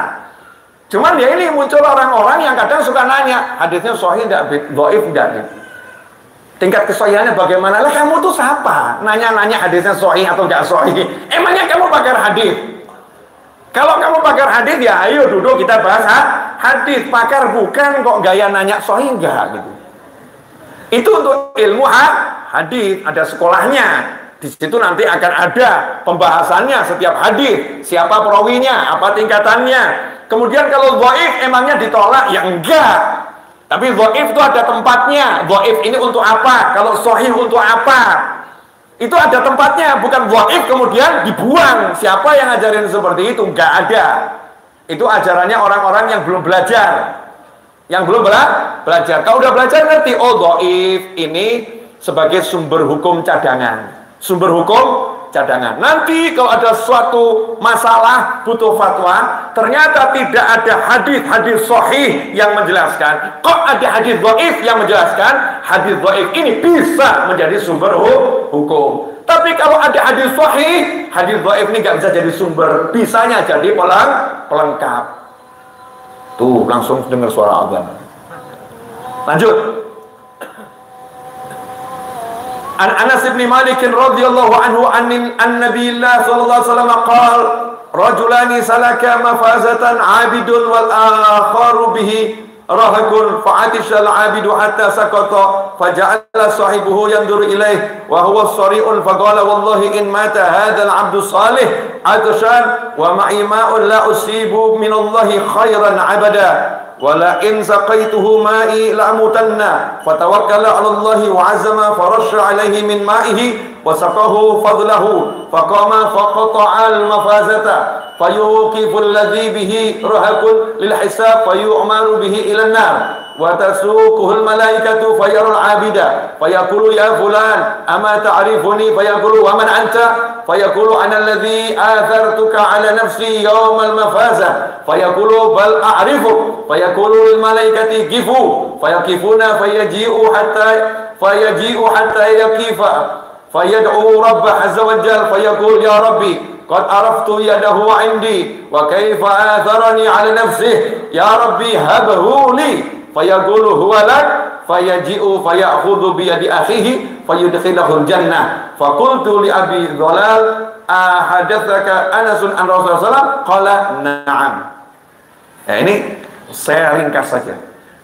Cuman ya ini muncul orang-orang yang kadang suka nanya, hadisnya sahih enggak, dhaif enggak? Tingkat kesahihannya bagaimana? Lah kamu tuh siapa? Nanya-nanya hadisnya sahih atau enggak sahih. Emangnya kamu pakar hadis? Kalau kamu pakar hadis ya ayo duduk kita bahas hadis. Pakar bukan kok gaya nanya sahih enggak gitu. Itu untuk ilmu hadis, ada sekolahnya. Di situ nanti akan ada pembahasannya setiap hadis, siapa perawinya, apa tingkatannya. Kemudian kalau dhaif emangnya ditolak? Ya enggak. Tapi dhaif itu ada tempatnya. Dhaif ini untuk apa? Kalau sahih untuk apa? Itu ada tempatnya, bukan dhaif kemudian dibuang. Siapa yang ngajarin seperti itu? Enggak ada. Itu ajarannya orang-orang yang belum belajar. Yang belum belajar. Kalau udah belajar ngerti, dhaif ini sebagai sumber hukum cadangan. Sumber hukum cadangan. Nanti kalau ada suatu masalah butuh fatwa, ternyata tidak ada hadis sahih yang menjelaskan. Kok ada hadis dhaif yang menjelaskan? Hadis dhaif ini bisa menjadi sumber hukum. Tapi kalau ada hadis sahih, hadis dhaif ini nggak bisa jadi sumber, bisanya jadi pelengkap. Tuh langsung dengar suara azan. Lanjut. An Anas bin Malik radhiyallahu anhu an Nabiillah sallallahu alaihi wasallam qala rajulani salaka mafazatan 'abidun wal akharu bihi rahakun fa'atisha al-'abidu hatta sakata faja'ala sahibuhu yanzuru ilayhi wa huwa sari'un faqala wallahi in mata hadha al-'abdu salih atshan wa ma'i ma'un la usibu min Allahi khairan 'abada wala in saqaituhu ma'i la'mutanna fatawakkala 'ala Allahi wa 'azama farasha 'alaihi min ma'ihi wa saqahu fadlahu faqama faqata'a al-mafazata fayuqifu alladhi bihi rahakun lil hisab fayu'maru bihi ila an-nar wa tasuquhu al-malaikatu fayaru al-'abida fayaqulu ya fulan ama ta'rifuni fayaqulu wa man anta fayaqulu ana alladhi athartuka 'ala nafsi yawm al-mafaza fayaqulu bal a'rifuk fayaqulu lil malaikati qifu fayaqifuna fayaji'u hatta yaqifa fayad'u rabbah azza wa jalla fayaqul ya rabbi qad araftu yadahu 'indi wa kaifa atharani 'ala nafsihi ya rabbi habhu li fayaqulu huwa lak fayaji'u fayakhudhu bi yadi akhihi fayudkhiluhu al-jannah faqultu li abi dhalal ahadatsaka Anasun an Rasulullah sallallahu alaihi wasallam qala na'am. Nah ini saya ringkas saja.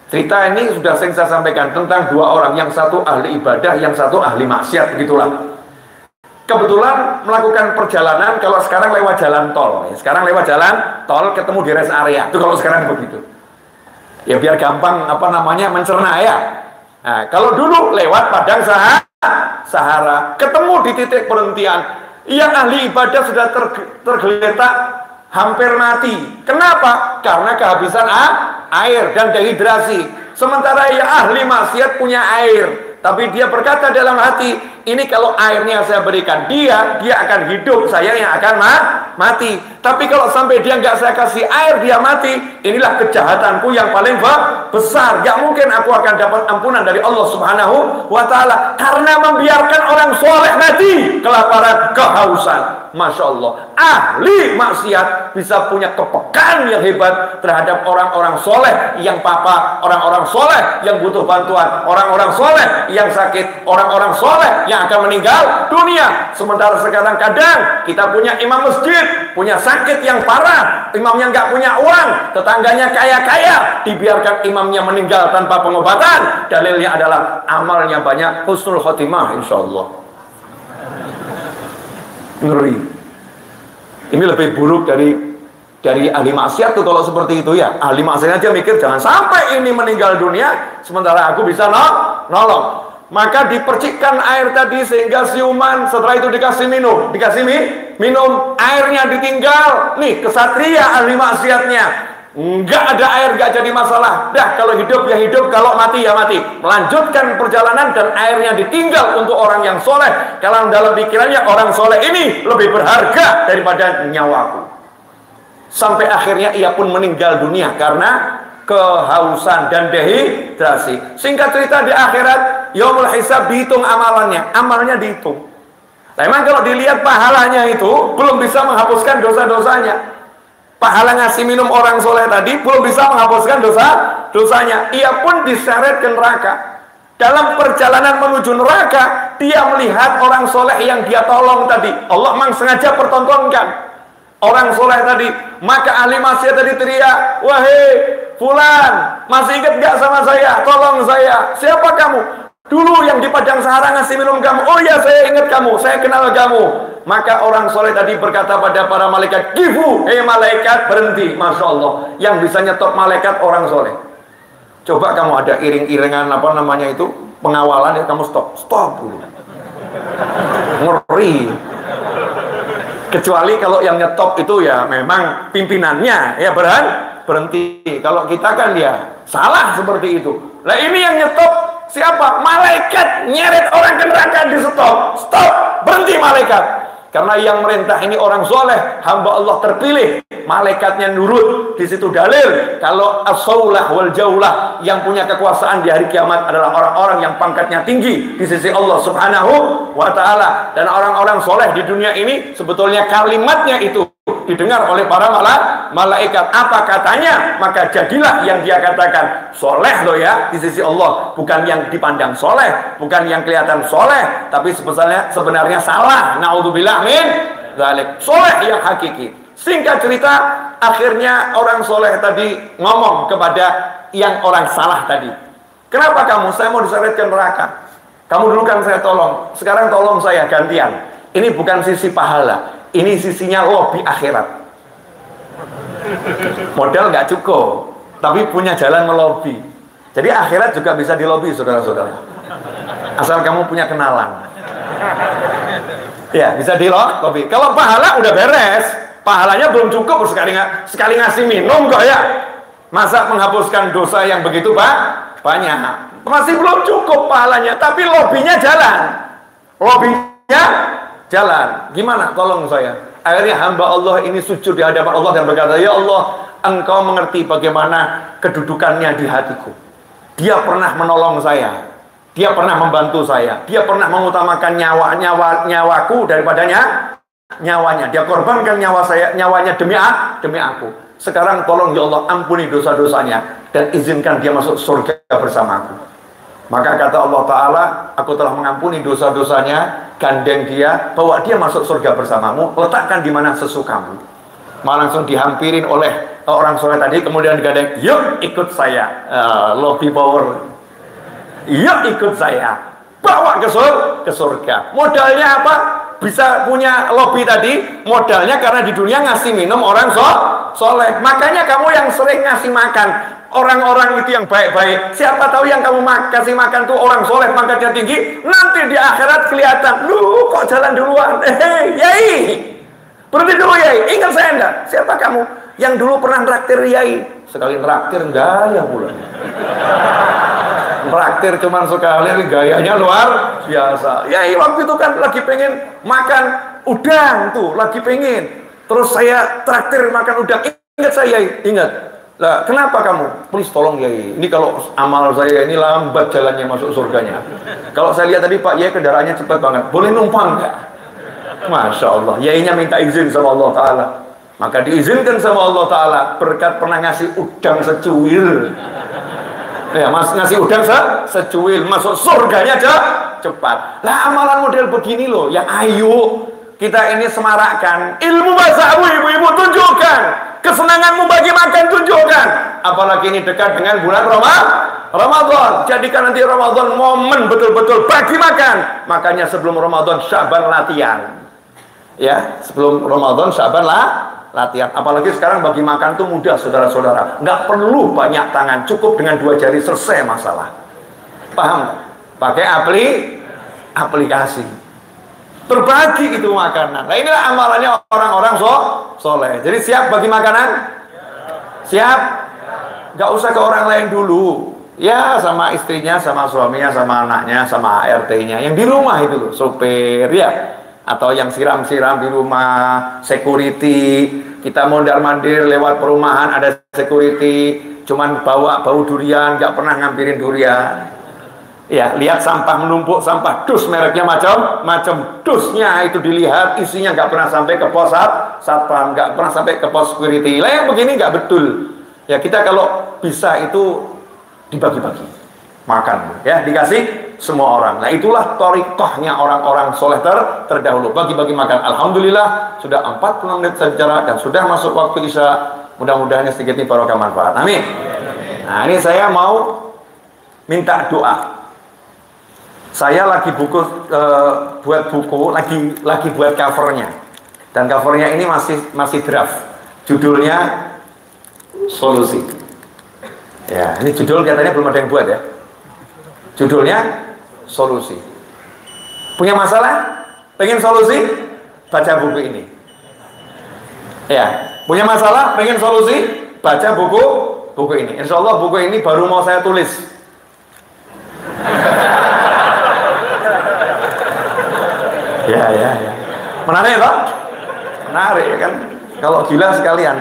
Cerita ini sudah sering saya sampaikan tentang dua orang, yang satu ahli ibadah, yang satu ahli maksiat, begitulah. Kebetulan melakukan perjalanan, kalau sekarang lewat jalan tol. Sekarang lewat jalan tol ketemu di rest area. Itu kalau sekarang begitu. Ya biar gampang mencerna ya. Nah, kalau dulu lewat padang Sahara, ketemu di titik perhentian, yang ahli ibadah sudah tergeletak hampir mati. Kenapa? Karena kehabisan air dan dehidrasi. Sementara yang ahli maksiat punya air, tapi dia berkata dalam hati, ini kalau airnya saya berikan dia akan hidup, saya yang akan mati. Tapi kalau sampai dia nggak saya kasih air, dia mati, inilah kejahatanku yang paling besar. Gak mungkin aku akan dapat ampunan dari Allah Subhanahu wa Ta'ala karena membiarkan orang soleh mati kelaparan, kehausan. Masya Allah, ahli maksiat bisa punya kepekaan yang hebat terhadap orang-orang soleh yang papa, orang-orang soleh yang butuh bantuan, orang-orang soleh yang sakit, orang-orang soleh yang akan meninggal dunia. Sementara sekarang kadang kita punya imam masjid, punya sakit yang parah, imamnya nggak punya uang, tetangganya kaya-kaya, dibiarkan imamnya meninggal tanpa pengobatan. Dalilnya adalah amalnya banyak, husnul khotimah insya Allah. Ngeri. Ini lebih buruk dari ahli maksiat tuh kalau seperti itu ya. Ahli maksiat aja mikir jangan sampai ini meninggal dunia sementara aku bisa nolong. Maka dipercikkan air tadi sehingga siuman, setelah itu dikasih minum, airnya ditinggal. Nih kesatria ahli maksiatnya, enggak ada air, enggak jadi masalah. Dah kalau hidup ya hidup, kalau mati ya mati. Melanjutkan perjalanan dan airnya ditinggal untuk orang yang soleh. Kalau dalam pikirannya orang soleh ini lebih berharga daripada nyawaku. Sampai akhirnya ia pun meninggal dunia karena kehausan dan dehidrasi. Singkat cerita di akhirat, yaumul hisab dihitung amalnya dihitung. Nah, memang kalau dilihat pahalanya itu belum bisa menghapuskan dosa-dosanya. Pahala ngasih minum orang soleh tadi belum bisa menghapuskan dosanya. Ia pun diseret ke neraka. Dalam perjalanan menuju neraka, dia melihat orang soleh yang dia tolong tadi. Allah memang sengaja pertontonkan orang soleh tadi. Maka ahli maksiat tadi teriak, wahai fulan, masih ingat gak sama saya? Tolong saya. Siapa kamu? Dulu yang di padang Sahara ngasih minum kamu. Oh ya, saya ingat kamu, saya kenal kamu. Maka orang soleh tadi berkata pada para malaikat, "Kifu, malaikat, berhenti." Masya Allah, yang bisa nyetop malaikat orang soleh. Coba kamu ada iring-iringan pengawalan ya, kamu stop dulu. Ngeri. Kecuali kalau yang nyetop itu ya memang pimpinannya ya berhenti. Kalau kita kan ya salah seperti itu. Nah ini yang nyetop siapa? Malaikat nyeret orang ke neraka, di stop, berhenti malaikat. Karena yang merintah ini orang soleh, hamba Allah terpilih, malaikatnya nurut. Di situ dalil kalau as-saulah wal jaulah, yang punya kekuasaan di hari kiamat adalah orang-orang yang pangkatnya tinggi di sisi Allah Subhanahu wa Ta'ala. Dan orang-orang soleh di dunia ini sebetulnya kalimatnya itu didengar oleh para malaikat. Apa katanya? Maka jadilah yang dia katakan. Soleh loh ya di sisi Allah, bukan yang dipandang soleh, bukan yang kelihatan soleh, tapi sebenarnya salah. Naudzubillah min dzalik. Soleh yang hakiki. Singkat cerita, akhirnya orang soleh tadi ngomong kepada yang orang salah tadi, kenapa kamu? Saya mau diseret ke neraka. Kamu dulu kan saya tolong, sekarang tolong saya gantian. Ini bukan sisi pahala, ini sisinya lobby akhirat. Modal nggak cukup, tapi punya jalan melobi. Jadi akhirat juga bisa dilobi, saudara-saudara. Asal kamu punya kenalan. Ya, bisa dilobi. Kalau pahala udah beres, pahalanya belum cukup, sekali ngasih minum kok ya. Masa menghapuskan dosa yang begitu banyak? Masih belum cukup pahalanya, tapi lobinya jalan. Lobinya jalan. Gimana? Tolong saya. Akhirnya hamba Allah ini sujud di hadapan Allah dan berkata, "Ya Allah, Engkau mengerti bagaimana kedudukannya di hatiku. Dia pernah menolong saya. Dia pernah membantu saya. Dia pernah mengutamakan nyawaku daripada nyawanya. Dia korbankan nyawanya demi aku. Sekarang tolong ya Allah, ampuni dosa-dosanya dan izinkan dia masuk surga bersamaku." Maka kata Allah Ta'ala, aku telah mengampuni dosa-dosanya, gandeng dia, bawa dia masuk surga bersamamu, letakkan di mana sesukamu. Malah langsung dihampirin oleh orang soleh tadi, kemudian digandeng, yuk ikut saya, lobby power, yuk ikut saya, bawa ke surga. Modalnya apa? Bisa punya lobby tadi, modalnya karena di dunia ngasih minum orang soleh. Makanya kamu yang sering ngasih makan orang-orang itu yang baik-baik, siapa tahu yang kamu kasih makan tuh orang soleh, pangkatnya tinggi, nanti di akhirat kelihatan, lu kok jalan duluan, yai, Berhenti dulu Yai, ingat saya enggak? Siapa kamu? Yang dulu pernah traktir Yai. Sekali traktir gaya pula. Traktir cuman sekali, gayanya luar biasa. Yai waktu itu kan lagi pengen makan udang tuh, lagi pengen. Terus saya traktir makan udang. Ingat saya Yai, ingat. Lah, kenapa kamu? Please tolong Yai. Ini kalau amal saya ini lambat jalannya masuk surganya. Kalau saya lihat tadi Pak Yai kendaraannya cepat banget. Boleh numpang enggak? Masya Allah, Yainya minta izin sama Allah Ta'ala. Maka diizinkan sama Allah Ta'ala berkat pernah ngasih udang secuil. Ya, ngasih udang secuil, masuk surganya aja cepat. Lah amalan model begini loh, yang ayo kita ini semarakkan. Ilmu bahasa ibu-ibu tunjukkan. Kesenanganmu bagi makan tunjukkan. Apalagi ini dekat dengan bulan Ramadan. Jadikan nanti Ramadan momen betul-betul bagi makan. Makanya sebelum Ramadan Syaban latihan. Ya, sebelum Ramadan Syaban latihan. Apalagi sekarang bagi makan tuh mudah saudara-saudara. Nggak perlu banyak tangan, cukup dengan 2 jari selesai masalah. Paham? Pakai aplikasi. Berbagi itu makanan. Nah inilah amalannya orang-orang soleh. Jadi siap bagi makanan? Siap? Nggak usah ke orang lain dulu. Ya sama istrinya, sama suaminya, sama anaknya, sama ART-nya. Yang di rumah itu loh, sopir ya. Atau yang siram-siram di rumah, security, kita mondar-mandir lewat perumahan ada security, cuman bawa bau durian, nggak pernah ngampirin durian. Ya, lihat sampah menumpuk, sampah dus mereknya macam dusnya itu dilihat, isinya nggak pernah sampai ke pos satpam, nggak pernah sampai ke pos security. Lah yang begini nggak betul. Ya kita kalau bisa itu dibagi-bagi, makan, ya dikasih semua orang. Nah itulah thariqahnya orang-orang soleh terdahulu, bagi-bagi makan. Alhamdulillah sudah 40 menit saya bicara dan sudah masuk waktu isya. Mudah-mudahan sedikit ini barokah manfaat. Amin. Nah ini saya mau minta doa. Saya lagi buat buku, lagi buat covernya, dan covernya ini masih draft. Judulnya Solusi. Ya ini judul katanya belum ada yang buat ya. Judulnya Solusi. Punya masalah? Pengen solusi? Baca buku ini. Ya, punya masalah? Pengen solusi? Baca buku ini. Insya Allah buku ini baru mau saya tulis. Ya. Menarik toh? Menarik kan? Kalau gila sekalian.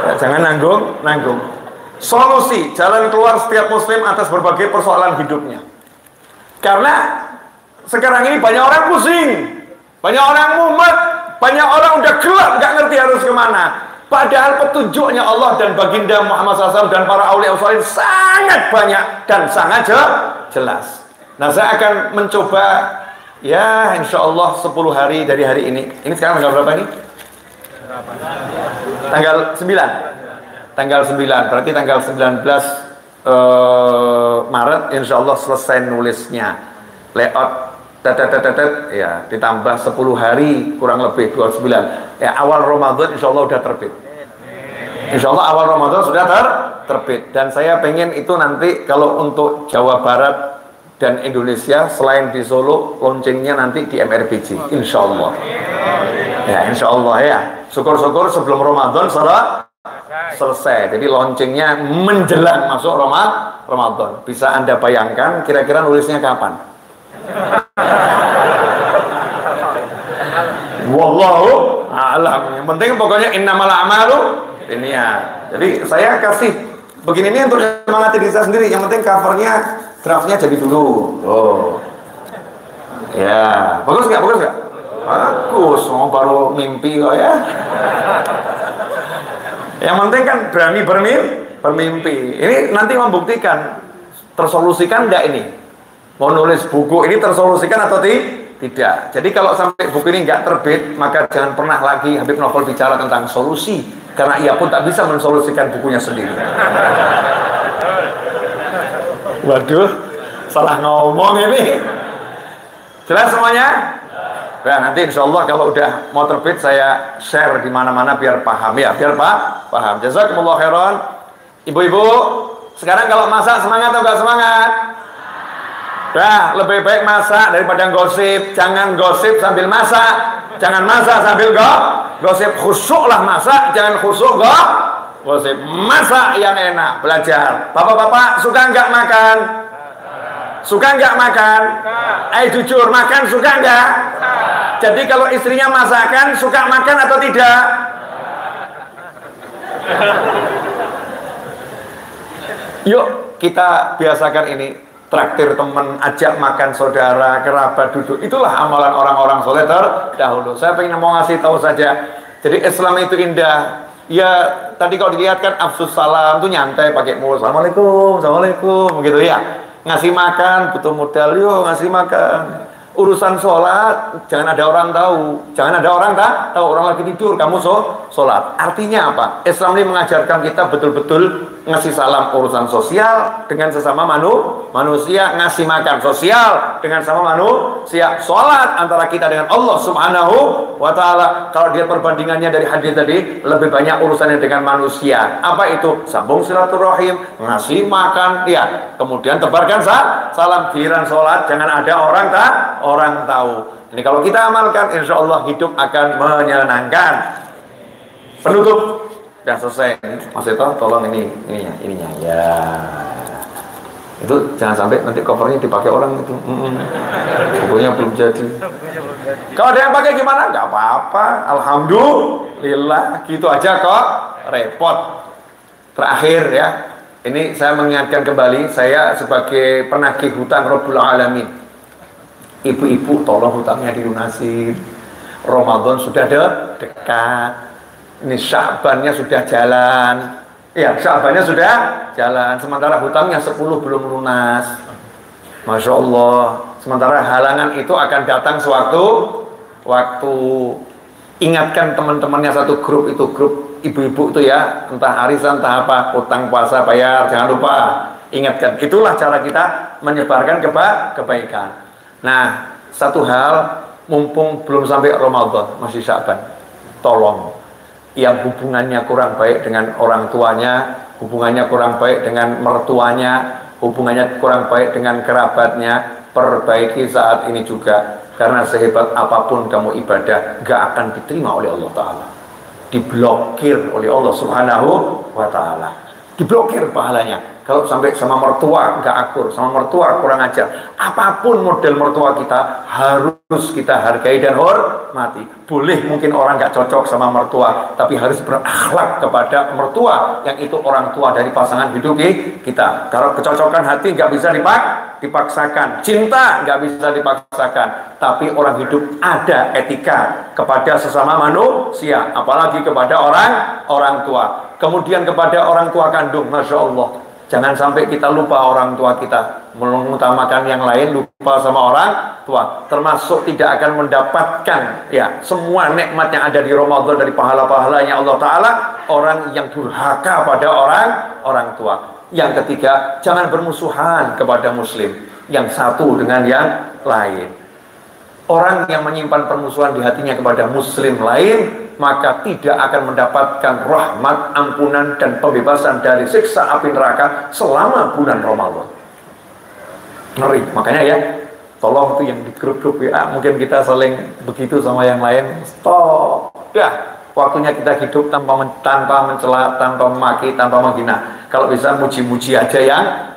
Ya, jangan nanggung. Solusi, jalan keluar setiap muslim atas berbagai persoalan hidupnya. Karena sekarang ini banyak orang pusing, banyak orang mumet, banyak orang udah gelap, nggak ngerti harus kemana. Padahal petunjuknya Allah dan baginda Muhammad SAW dan para aulia usalihin sangat banyak dan sangat jelas. Nah saya akan mencoba, ya insya Allah 10 hari dari hari ini. Ini sekarang tanggal berapa nih? Tanggal 9. Tanggal 9, berarti tanggal 19 Maret insya Allah selesai nulisnya. Layout ya ditambah 10 hari kurang lebih 29. Ya awal Ramadan insya Allah udah terbit. Insya Allah awal Ramadan sudah terbit. Dan saya pengen itu nanti kalau untuk Jawa Barat dan Indonesia selain di Solo, launchingnya nanti di MRBJ insya Allah. Ya insya Allah ya. Syukur-syukur sebelum Ramadan selesai. Jadi launchingnya menjelang masuk Ramadan. Bisa Anda bayangkan kira-kira nulisnya kapan? Wallahu a'lam. Yang penting pokoknya innamal a'malu binniyat. Jadi saya kasih begini ini untuk semangat diri saya sendiri. Yang penting covernya, draftnya jadi dulu. Oh. Ya, bagus nggak? Bagus. Mau baru mimpi kok ya. Yang penting kan berani bermimpi. Ini nanti membuktikan tersolusikan enggak ini. Mau nulis buku ini tersolusikan atau tidak. Jadi kalau sampai buku ini enggak terbit, maka jangan pernah lagi Habib Novel bicara tentang solusi, karena ia pun tak bisa mensolusikan bukunya sendiri. Waduh, salah ngomong ini. Jelas semuanya? Nah, nanti insya Allah kalau udah mau terbit saya share di mana-mana biar paham ya, paham. Jazakumullah khairan. Ibu-ibu, sekarang kalau masak semangat atau enggak semangat? Nah, lebih baik masak daripada gosip. Jangan gosip sambil masak. Jangan masak sambil gosip. Khusyuklah masak, jangan khusyuk gosip. Masak yang enak, belajar. Bapak-bapak suka nggak makan? Suka nggak makan? Ayo jujur, makan suka nggak? Jadi kalau istrinya masakan, suka makan atau tidak? Yuk kita biasakan ini. Traktir teman, ajak makan saudara, kerabat duduk. Itulah amalan orang-orang soleh terdahulu. Saya pengen mau ngasih tahu saja. Jadi Islam itu indah. Ya tadi kalau dilihat kan afsus salam itu nyantai pakai mulut. Assalamualaikum, assalamualaikum, begitu ya. Ngasih makan butuh modal, yuk ngasih makan. Urusan sholat jangan ada orang tahu, jangan ada orang tahu orang lagi tidur kamu sholat. Artinya apa? Islam ini mengajarkan kita betul-betul ngasih salam urusan sosial dengan sesama manusia, ngasih makan sosial dengan sama manusia, sholat antara kita dengan Allah Subhanahu wa Ta'ala. Kalau dia perbandingannya dari hadis tadi, lebih banyak urusannya dengan manusia. Apa itu? Sambung silaturahim, ngasih makan, ya. Kemudian tebarkan salam. Giliran sholat jangan ada orang tahu. Ini kalau kita amalkan, insya Allah hidup akan menyenangkan. Penutup dan selesai. Mas Eto, tolong ininya. Ya. Itu jangan sampai nanti covernya dipakai orang itu. Bukunya belum jadi. Kalau ada yang pakai gimana? Gak apa-apa. Alhamdulillah. Gitu aja kok. Repot. Terakhir ya. Ini saya mengingatkan kembali. Saya sebagai penagih hutang Rabbul Alamin. Ibu-ibu tolong hutangnya dilunasi. Ramadan sudah dekat. Ini Sya'bannya sudah jalan. Ya, Sya'bannya sudah jalan. Sementara hutangnya 10 belum lunas. Masya Allah. Sementara halangan itu akan datang sewaktu. Ingatkan teman-temannya satu grup, itu grup ibu-ibu itu ya. Entah arisan, entah apa. Hutang puasa bayar, jangan lupa. Ingatkan. Itulah cara kita menyebarkan kebaikan. Nah, satu hal, mumpung belum sampai Ramadan, masih Sya'ban, tolong yang hubungannya kurang baik dengan orang tuanya, hubungannya kurang baik dengan mertuanya, hubungannya kurang baik dengan kerabatnya, perbaiki saat ini juga. Karena sehebat apapun kamu ibadah, gak akan diterima oleh Allah Ta'ala. Diblokir oleh Allah Subhanahu wa Ta'ala. Diblokir pahalanya. Kalau sampai sama mertua nggak akur, sama mertua kurang ajar, apapun model mertua kita harus kita hargai dan hormati. Boleh mungkin orang nggak cocok sama mertua, tapi harus berakhlak kepada mertua yang itu orang tua dari pasangan hidup kita. Kalau kecocokan hati nggak bisa dipaksakan, cinta nggak bisa dipaksakan, tapi orang hidup ada etika kepada sesama manusia, apalagi kepada orang tua. Kemudian kepada orang tua kandung, Masya Allah. Jangan sampai kita lupa orang tua kita, mengutamakan yang lain, lupa sama orang tua. Termasuk tidak akan mendapatkan ya semua nikmat yang ada di Ramadan dari pahala-pahalanya Allah Ta'ala, orang yang durhaka pada orang tua. Yang ketiga, jangan bermusuhan kepada muslim, yang satu dengan yang lain. Orang yang menyimpan permusuhan di hatinya kepada muslim lain, maka tidak akan mendapatkan rahmat, ampunan, dan pembebasan dari siksa api neraka selama bulan Ramadan. Ngeri, makanya ya, tolong tuh yang di grup-grup ya, mungkin kita saling begitu sama yang lain, stop. Ya, waktunya kita hidup tanpa mencela, tanpa memaki, tanpa menghina. Kalau bisa muji-muji aja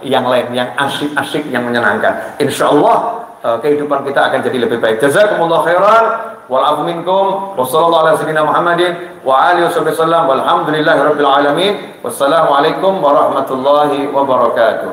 yang lain, yang asyik-asyik, yang menyenangkan. Insya Allah kehidupan kita akan jadi lebih baik. Jazakumullah khairan. Wal minkum wa sallallahu ala sayyidina Muhammadin wa alihi wasallam walhamdulillahi rabbil alamin. Wassalamualaikum warahmatullahi wabarakatuh.